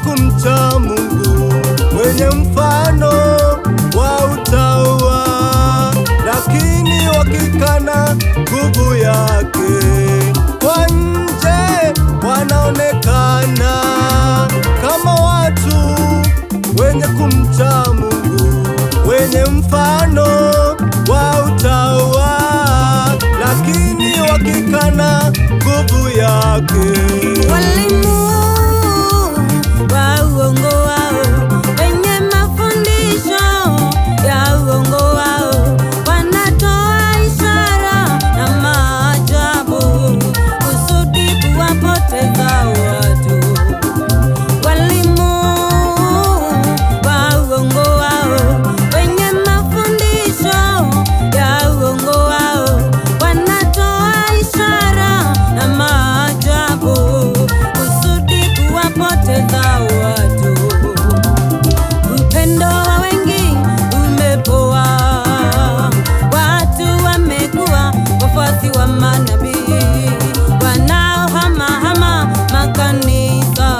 kumcha Mungu, mwenye mfano wa utaua, lakini wakikana nguvu yake. Kwa nje wanaonekana kama watu wenye kumcha Mungu, wenye mfano wa utaua, lakini wakikana nguvu yake. Walimu wa uongo wao, wenye mafundisho ya uongo wao, wanatoa ishara na maajabu kusudi kuwapoteza watu. Walimu wa uongo wao, wenye mafundisho ya uongo wao, wanatoa ishara na maajabu kusudi kuwapoteza watu. Upendo wa wengi umepoa, watu wamekuwa wafuasi wa manabii wanaohama makanisa,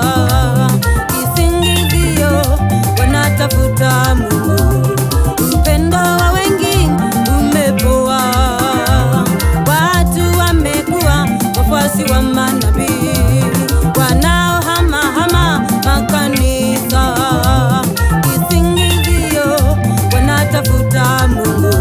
kisingizio wanatafuta Mungu. Upendo wa wengi umepoa, watu wamekuwa wafuasi wa manabii wanaohama makanisa, kisingizio wanatafuta Mungu.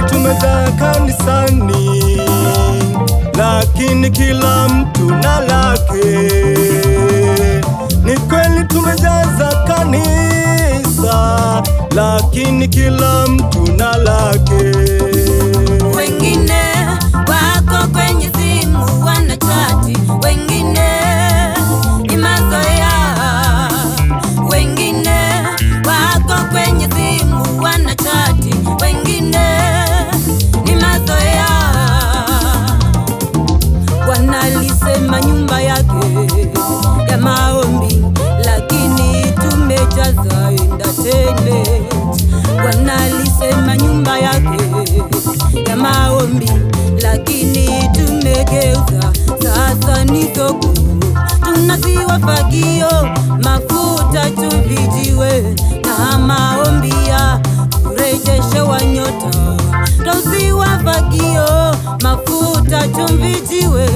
Tumejaa kanisani, lakini kila mtu na lake. Ni kweli tumejaza kanisa, lakini kila mtu na lake. Wengine maombi, lakini tumegeuza sasa ni soko. Tunasiwa fagio, mafuta, chumvi, jiwe na maombi ya kurejesha wa nyota. Tunasiwa fagio, mafuta, chumvi, jiwe